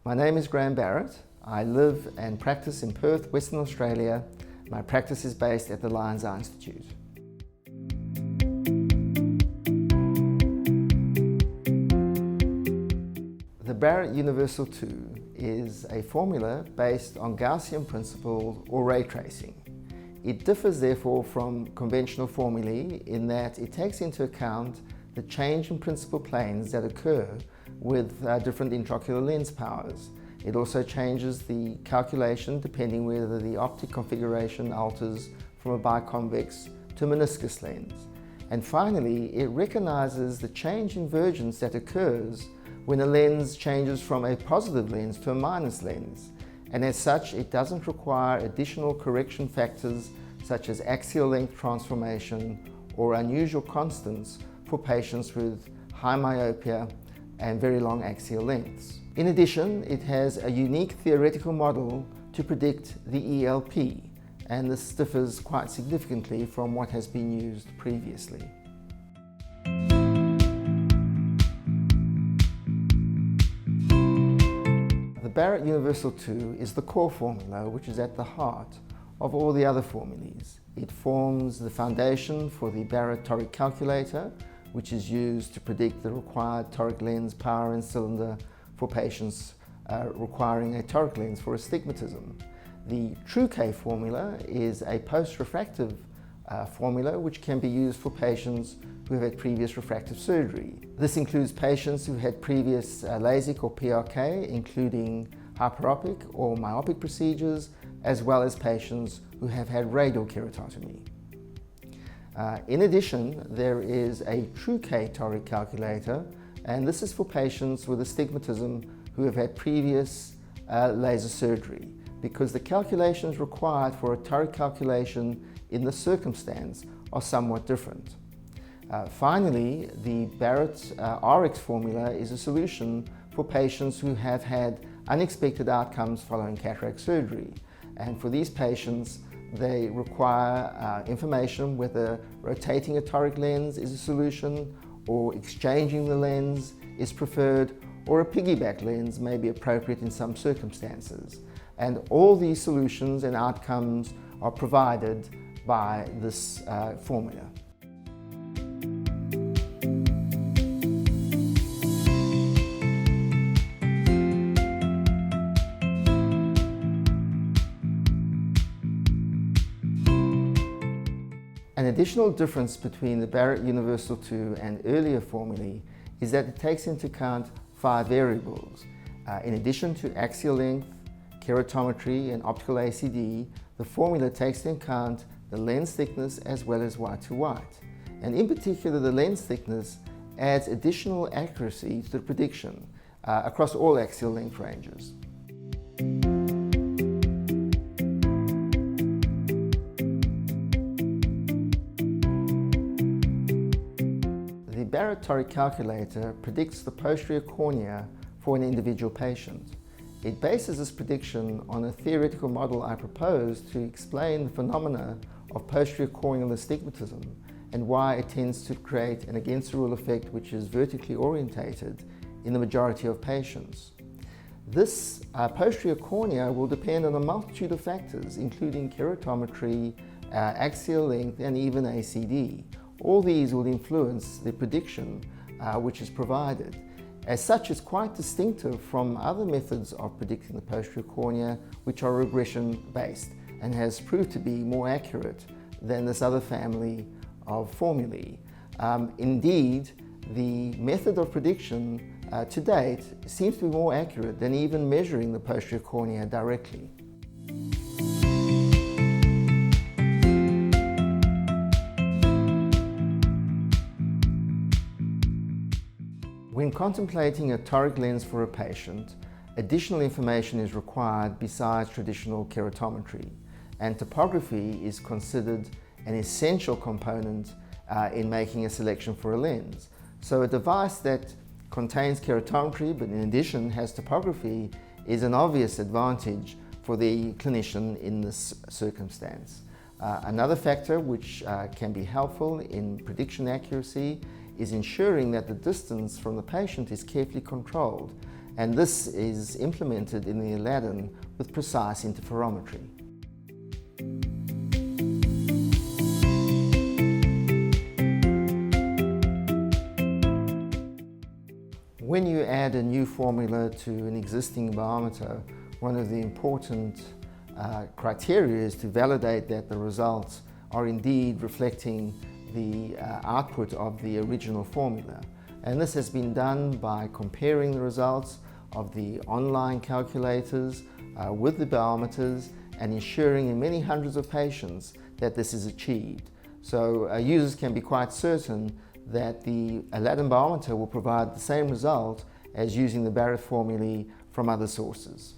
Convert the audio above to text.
My name is Barrett. I live and practice in Perth, Western Australia. My practice is based at the Lions Eye Institute. The Barrett Universal 2 is a formula based on Gaussian principles or ray tracing. It differs therefore from conventional formulae in that it takes into account the change in principal planes that occur with different intraocular lens powers. It also changes the calculation depending whether the optic configuration alters from a biconvex to a meniscus lens. And finally, it recognizes the change in vergence that occurs when a lens changes from a positive lens to a minus lens. And as such, it doesn't require additional correction factors such as axial length transformation or unusual constants for patients with high myopia and very long axial lengths. In addition, it has a unique theoretical model to predict the ELP, and this differs quite significantly from what has been used previously. The Barrett Universal 2 is the core formula which is at the heart of all the other formulas. It forms the foundation for the Barrett toric calculator, which is used to predict the required toric lens power and cylinder for patients requiring a toric lens for astigmatism. The TrueK formula is a post-refractive formula which can be used for patients who have had previous refractive surgery. This includes patients who had previous LASIK or PRK, including hyperopic or myopic procedures, as well as patients who have had radial keratotomy. In addition, there is a TrueK toric calculator, and this is for patients with astigmatism who have had previous laser surgery, because the calculations required for a toric calculation in this circumstance are somewhat different. Finally, the Barrett RX formula is a solution for patients who have had unexpected outcomes following cataract surgery. And for these patients, they require information whether rotating a toric lens is a solution, or exchanging the lens is preferred, or a piggyback lens may be appropriate in some circumstances. And all these solutions and outcomes are provided by this formula. An additional difference between the Barrett Universal 2 and earlier formulae is that it takes into account 5 variables. In addition to axial length, keratometry and optical ACD, the formula takes into account the lens thickness as well as white to white. And in particular, the lens thickness adds additional accuracy to the prediction across all axial length ranges. The Barrett toric calculator predicts the posterior cornea for an individual patient. It bases this prediction on a theoretical model I proposed to explain the phenomena of posterior corneal astigmatism and why it tends to create an against the rule effect which is vertically orientated in the majority of patients. This posterior cornea will depend on a multitude of factors, including keratometry, axial length, and even ACD. All these will influence the prediction which is provided. As such, it's quite distinctive from other methods of predicting the posterior cornea, which are regression-based, and has proved to be more accurate than this other family of formulae. Indeed, the method of prediction to date seems to be more accurate than even measuring the posterior cornea directly. When contemplating a toric lens for a patient, additional information is required besides traditional keratometry, and topography is considered an essential component in making a selection for a lens. So a device that contains keratometry but in addition has topography is an obvious advantage for the clinician in this circumstance. Another factor which can be helpful in prediction accuracy is ensuring that the distance from the patient is carefully controlled, and this is implemented in the Aladdin with precise interferometry. When you add a new formula to an existing biometer, one of the important criteria is to validate that the results are indeed reflecting the output of the original formula. And this has been done by comparing the results of the online calculators with the biometers and ensuring in many hundreds of patients that this is achieved. So users can be quite certain that the Aladdin biometer will provide the same result as using the Barrett formulae from other sources.